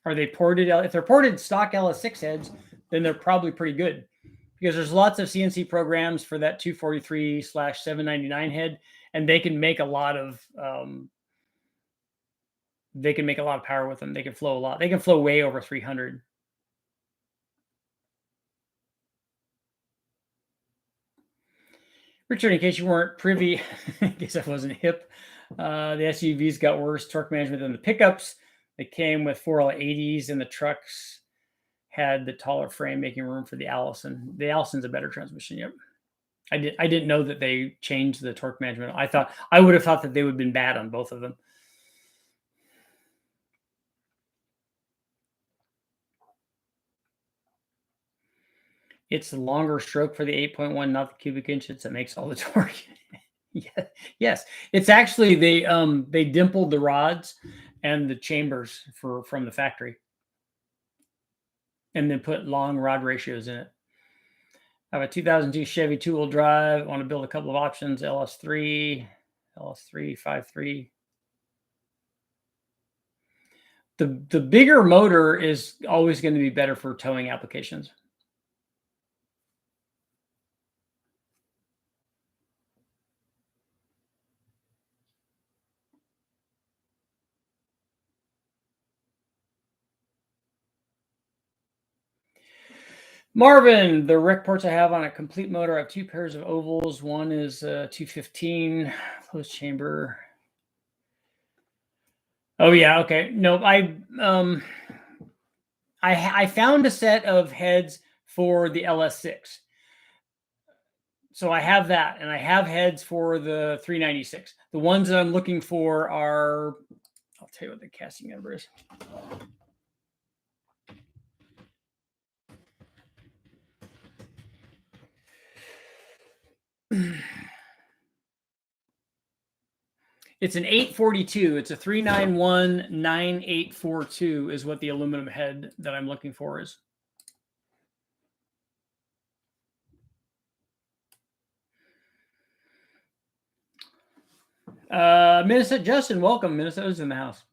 Are they ported? If they're ported stock LS6 heads, then they're probably pretty good because there's lots of CNC programs for that 243/799 head, and they can make a lot of power with them. They can flow a lot. They can flow way over 300. Richard, in case you weren't privy, in case I wasn't hip, the SUVs got worse torque management than the pickups. They came with 4L80s, and the trucks had the taller frame, making room for the Allison. The Allison's a better transmission. Yep, I didn't know that they changed the torque management. I would have thought that they would have been bad on both of them. It's the longer stroke for the 8.1, not the cubic inches, that makes all the torque. Yeah, yes, it's actually they dimpled the rods and the chambers from the factory, and then put long rod ratios in it. I have a 2002 Chevy 2-wheel drive. I want to build a couple of options: LS3, 5.3. The bigger motor is always going to be better for towing applications. Marvin, the rec ports I have on a complete motor, I have 2 pairs of ovals. One is 215 closed chamber. Oh yeah, okay. No, I found a set of heads for the LS6. So I have that, and I have heads for the 396. The ones that I'm looking for are, I'll tell you what the casting number is. It's an 842. It's a 3919842 is what the aluminum head that I'm looking for is. Minnesota Justin, welcome. Minnesota's in the house.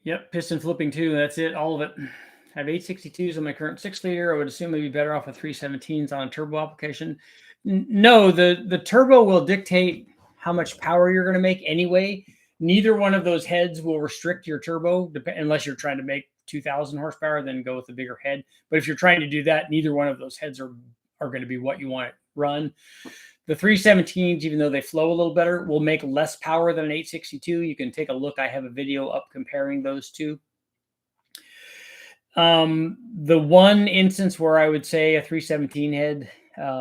Yep, piston flipping too. That's it, all of it. I have 862s on my current 6-liter. I would assume I'd be better off with 317s on a turbo application. No, the turbo will dictate how much power you're going to make anyway. Neither one of those heads will restrict your turbo unless you're trying to make 2,000 horsepower, then go with the bigger head. But if you're trying to do that, neither one of those heads are going to be what you want to run. The 317s, even though they flow a little better, will make less power than an 862. You can take a look. I have a video up comparing those two. The one instance where I would say a 317 head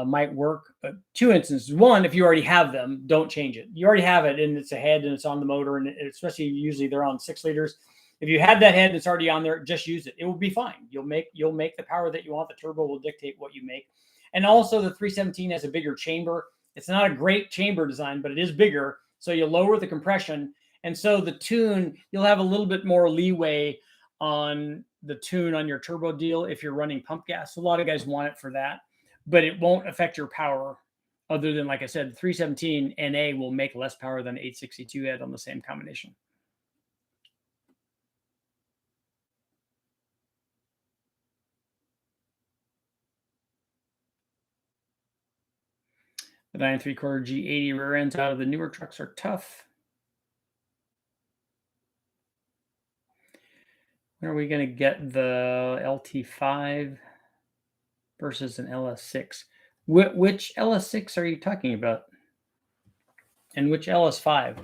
might work, but 2 instances. One, if you already have them, don't change it. You already have it, and it's a head, and it's on the motor, and especially usually they're on 6-liters. If you have that head that's already on there, just use it. It will be fine. You'll make the power that you want. The turbo will dictate what you make. And also the 317 has a bigger chamber. It's not a great chamber design, but it is bigger. So you lower the compression, And so the tune, you'll have a little bit more leeway on the tune on your turbo deal if you're running pump gas. A lot of guys want it for that, but it won't affect your power. Other than, like I said, 317 NA will make less power than 862 head on the same combination. The 9 3/4 G80 rear ends out of the newer trucks are tough. When are we going to get the LT5 versus an LS6? Which LS6 are you talking about? And which LS5?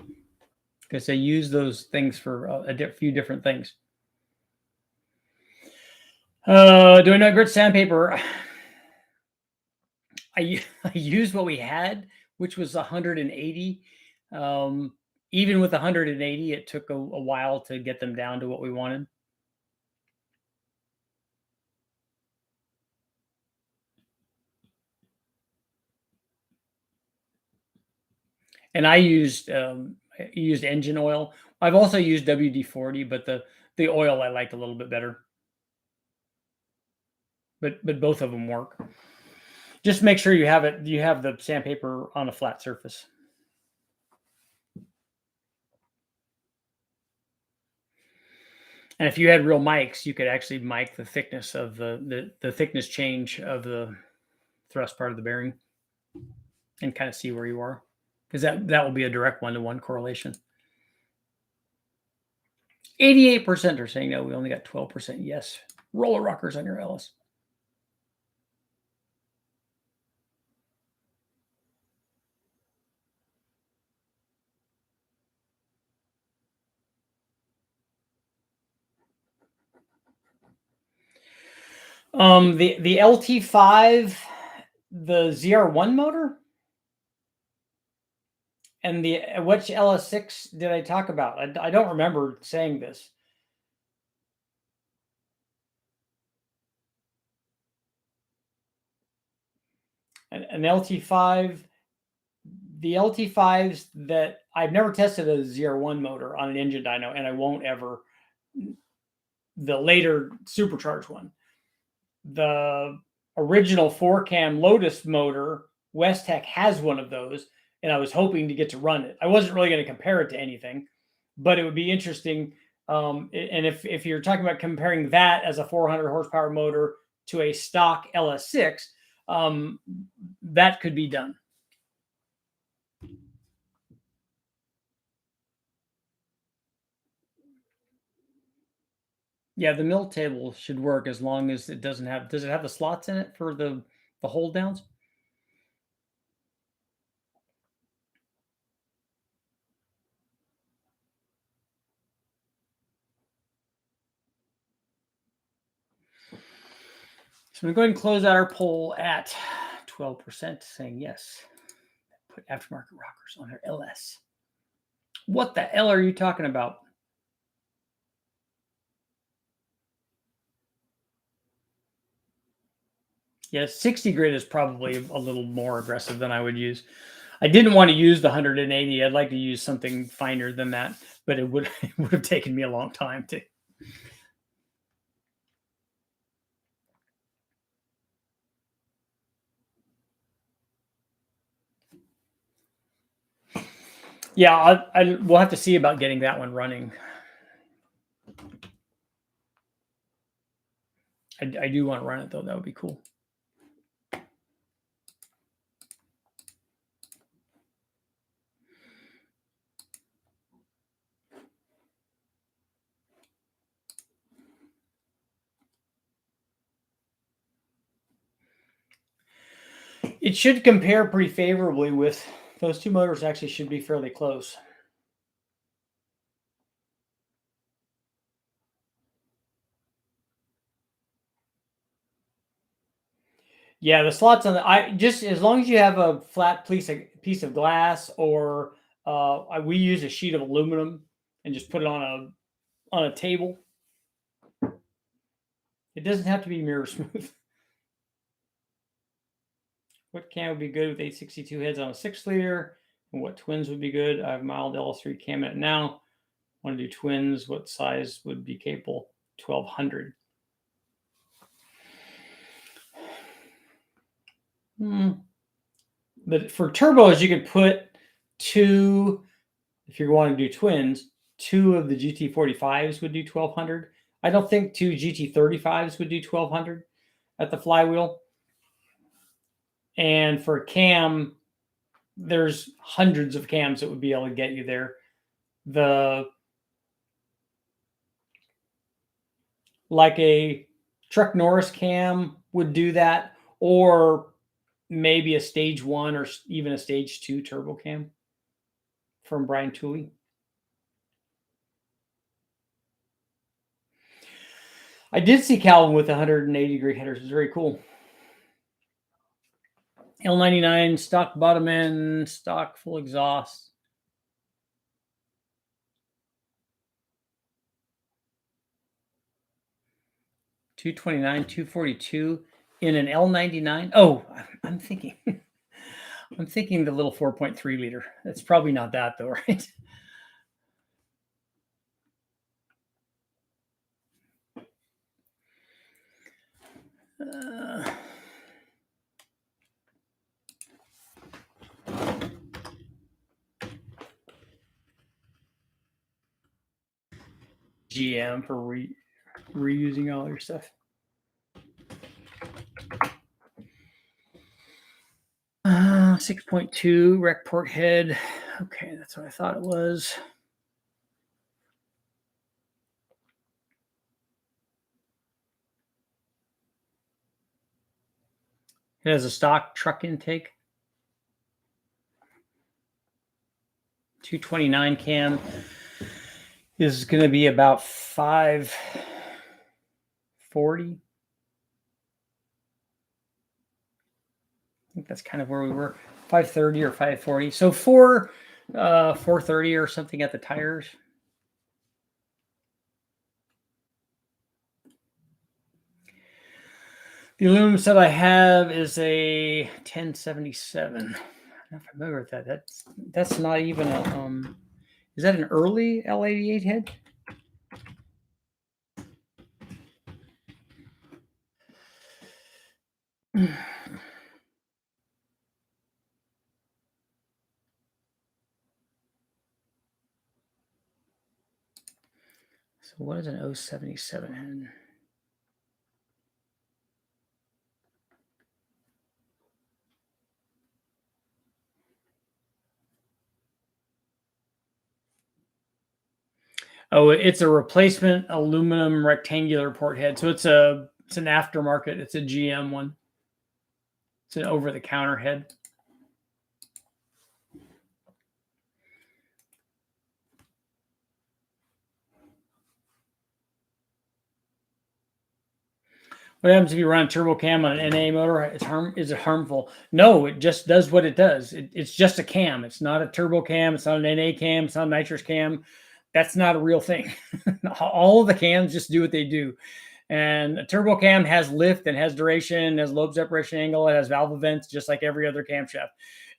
Because they use those things for a few different things. Do I know grit sandpaper? I used what we had, which was 180. Even with 180, it took a while to get them down to what we wanted. And I used engine oil. I've also used WD-40, but the oil I liked a little bit better. But both of them work. Just make sure you have the sandpaper on a flat surface. And if you had real mics, you could actually mic the thickness of the thickness change of the thrust part of the bearing and kind of see where you are, because that will be a direct one-to-one correlation. 88% are saying no. We only got 12% yes. Roller rockers on your Ellis. The LT5, the ZR1 motor, and which LS6 did I talk about? I don't remember saying this. An LT5, the LT5s that I've never tested a ZR1 motor on an engine dyno, and I won't ever. The later supercharged one. The original 4-cam Lotus motor, Westech has one of those, and I was hoping to get to run it. I wasn't really going to compare it to anything, but it would be interesting. And if you're talking about comparing that as a 400 horsepower motor to a stock LS6, that could be done. Yeah, the mill table should work as long as it doesn't have. Does it have the slots in it for the hold downs? So I'm going to close out our poll at 12% saying yes. Put aftermarket rockers on their LS. What the hell are you talking about? Yeah, 60 grit is probably a little more aggressive than I would use. I didn't want to use the 180. I'd like to use something finer than that, but it would have taken me a long time to. Yeah, we'll have to see about getting that one running. I do want to run it though. That would be cool. It should compare pretty favorably with those two motors. Actually, should be fairly close. Yeah, the slots on just as long as you have a flat piece of glass, or we use a sheet of aluminum and just put it on a table. It doesn't have to be mirror smooth. What cam would be good with 862 heads on a 6-liter? And what twins would be good? I have mild LS3 cam in it now. Want to do twins? What size would be capable? 1200. But for turbos, you could put two, if you're wanting to do twins, two of the GT45s would do 1200. I don't think two GT35s would do 1200 at the flywheel. And for a cam, there's hundreds of cams that would be able to get you there. Like a Truck Norris cam would do that, or maybe a stage 1 or even a stage 2 turbo cam from Brian Tooley. I did see Calvin with 180-degree headers. It's very cool. L99, stock bottom end, stock full exhaust. $229, $242 in an L99. Oh, I'm thinking I'm thinking the little 4.3 liter. It's probably not that though, right? GM for reusing all your stuff. 6.2 rec port head. Okay, that's what I thought it was. It has a stock truck intake. 229 cam is going to be about 540. I think that's kind of where we were, 530 or 540. So 430 or something at the tires. The aluminum set I have is a 1077. I'm not familiar with that. That's not even a is that an early L88 head? So what is an 077 head? Oh, it's a replacement aluminum rectangular port head. So it's an aftermarket. It's a GM one. It's an over-the-counter head. What happens if you run a turbo cam on an NA motor? Is it harmful? No, it just does what it does. It's just a cam. It's not a turbo cam. It's not an NA cam. It's not a nitrous cam. That's not a real thing. All of the cams just do what they do. And a turbo cam has lift and has duration, has lobe separation angle, it has valve events, just like every other camshaft.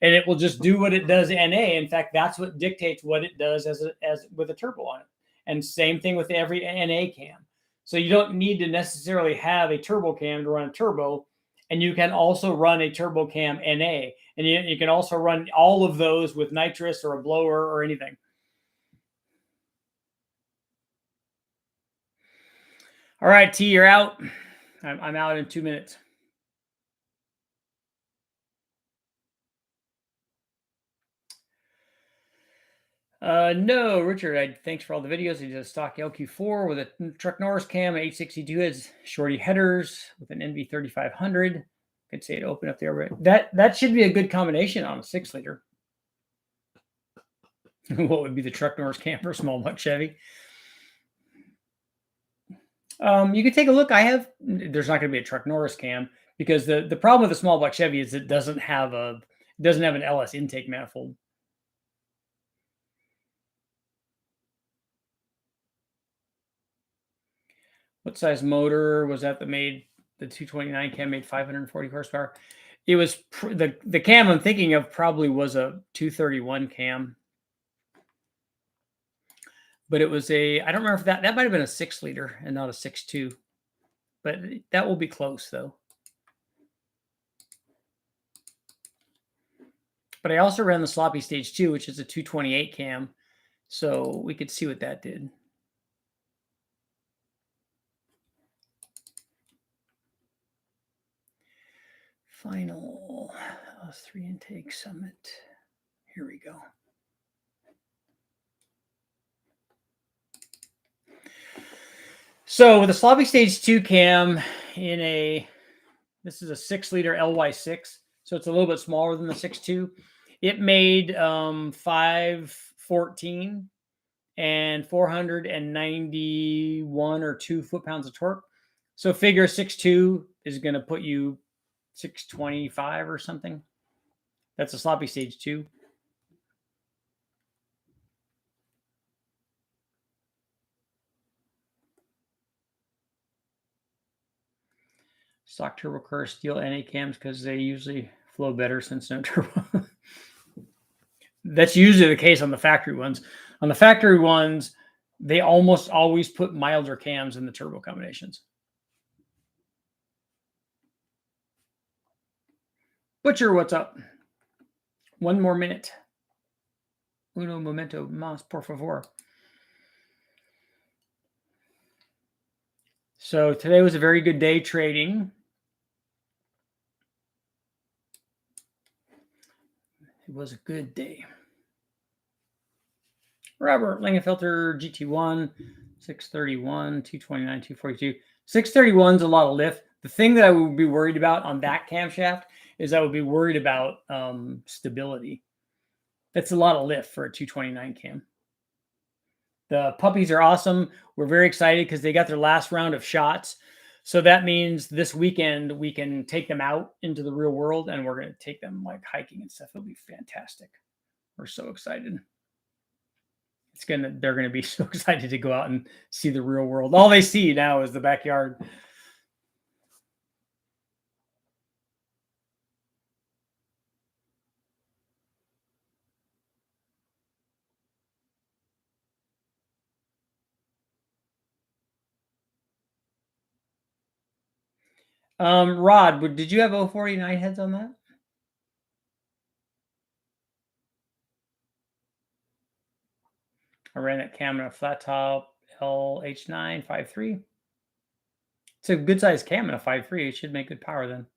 And it will just do what it does NA. In fact, that's what dictates what it does as with a turbo on it. And same thing with every NA cam. So you don't need to necessarily have a turbo cam to run a turbo. And you can also run a turbo cam NA. And you can also run all of those with nitrous or a blower or anything. All right, T, you're out. I'm out in 2 minutes. No, Richard, thanks for all the videos. He did a stock LQ4 with a Truck Norris cam, 862 has shorty headers with an NV 3500. Could say it open up there, but that should be a good combination on a 6-liter. What would be the Truck Norris cam for a small block Chevy? You could take a look. There's not going to be a Truck Norris cam because the problem with the small block Chevy is it doesn't have an LS intake manifold. What size motor was that made the 229 cam made 540 horsepower? It was the cam I'm thinking of probably was a 231 cam. but it was I don't remember if that might have been a 6 liter and not a 6.2, but that will be close though. But I also ran the sloppy stage 2, which is a 228 cam. So we could see what that did. Final 3 intake summit. Here we go. So with a sloppy stage 2 cam this is a 6-liter LY6, so it's a little bit smaller than the 6.2. It made 514 and 491 or 2 foot-pounds of torque. So figure 6.2 is going to put you 625 or something. That's a sloppy stage 2. Stock turbo car steel NA cams because they usually flow better since no turbo. That's usually the case on the factory ones. On the factory ones, they almost always put milder cams in the turbo combinations. Butcher, what's up? 1 more minute. Uno momento más, por favor. So today was a very good day trading. It was a good day. Robert, Langenfelter GT1, 631, 229, 242. 631 is a lot of lift. The thing that I would be worried about on that camshaft is I would be worried about stability. That's a lot of lift for a 229 cam. The puppies are awesome. We're very excited because they got their last round of shots. So that means this weekend we can take them out into the real world and we're going to take them like hiking and stuff. It'll be fantastic. We're so excited. They're going to be so excited to go out and see the real world. All they see now is the backyard. Rod, did you have 049 heads on that? I ran that cam in a flat top LH9 5.3. It's a good sized cam in a 5.3. It should make good power then.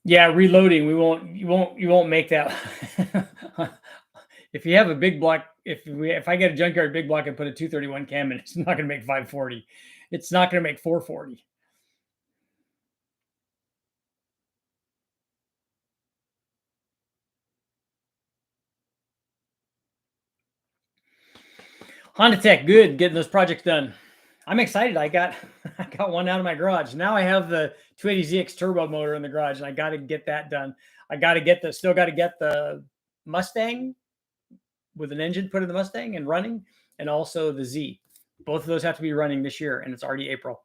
Yeah, reloading. You won't make that. If you have a big block, if I get a junkyard big block and put a 231 cam in, it's not going to make 540. It's not going to make 440. Honda Tech, good getting those projects done. I'm excited. I got one out of my garage. Now I have the 280ZX turbo motor in the garage, and I got to get that done. I got to still got to get the Mustang with an engine put in the Mustang and running, and also the Z. Both of those have to be running this year, and it's already April.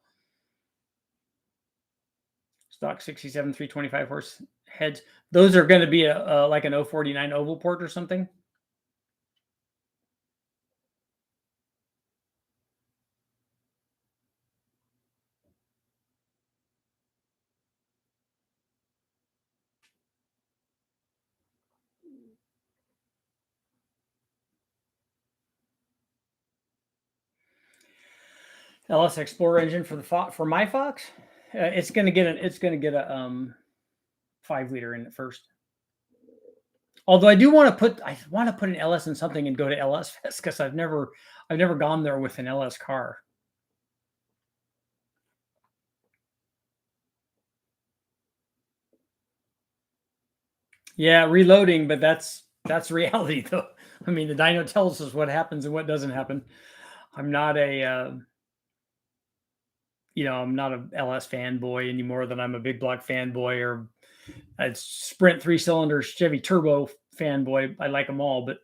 Stock 67 325 horse heads. Those are going to be like an 049 oval port or something. LS Explorer engine for my Fox. It's going to get a 5-liter in it first. Although I want to put an LS in something and go to LS Fest because I've never gone there with an LS car. Yeah, reloading, but that's reality though. I mean, the dyno tells us what happens and what doesn't happen. I'm not a I'm not a LS fanboy any more than I'm a big block fanboy or a Sprint 3-cylinder Chevy turbo fanboy. I like them all, but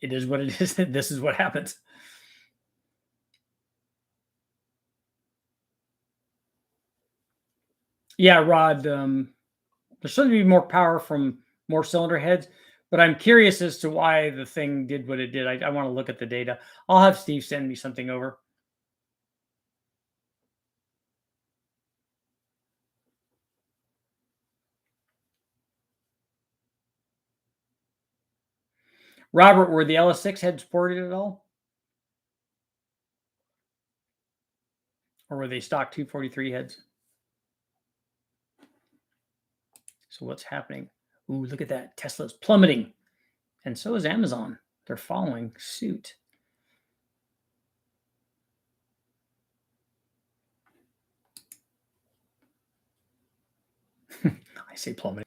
it is what it is. This is what happens. Yeah, Rod. There's supposed to be more power from more cylinder heads, but I'm curious as to why the thing did what it did. I want to look at the data. I'll have Steve send me something over. Robert, were the LS6 heads ported at all? Or were they stock 243 heads? So what's happening? Ooh, look at that. Tesla's plummeting. And so is Amazon. They're following suit. I say plummeting.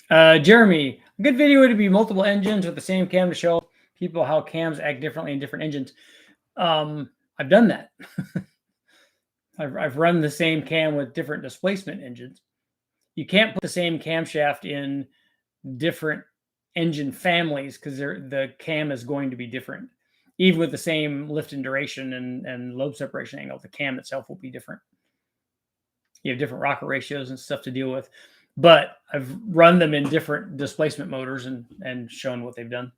Jeremy, a good video would be multiple engines with the same cam to show people how cams act differently in different engines. I've done that. I've run the same cam with different displacement engines. You can't put the same camshaft in different engine families because the cam is going to be different. Even with the same lift and duration and lobe separation angle, the cam itself will be different. You have different rocker ratios and stuff to deal with. But I've run them in different displacement motors and shown what they've done.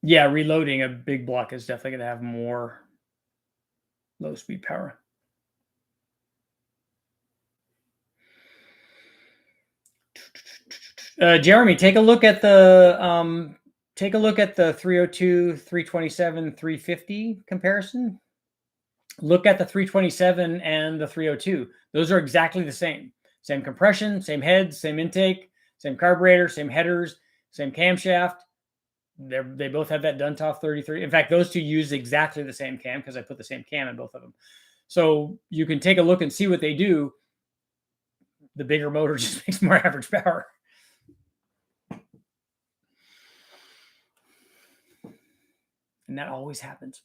Yeah, reloading a big block is definitely going to have more low speed power. Jeremy, take a look at the 302, 327, 350 comparison. Look at the 327 and the 302. Those are exactly the same. Same compression, same heads, same intake, same carburetor, same headers, same camshaft. They both have that Duntov 33. In fact, those two use exactly the same cam because I put the same cam in both of them. So you can take a look and see what they do. The bigger motor just makes more average power. And that always happens.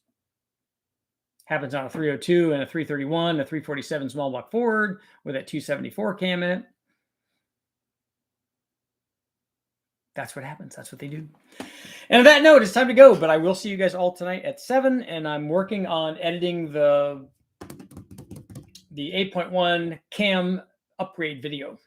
Happens on a 302 and a 331, a 347 small block Ford with that 274 cam in it. That's what happens. That's what they do. And on that note, it's time to go. But I will see you guys all tonight at 7. And I'm working on editing the 8.1 cam upgrade video.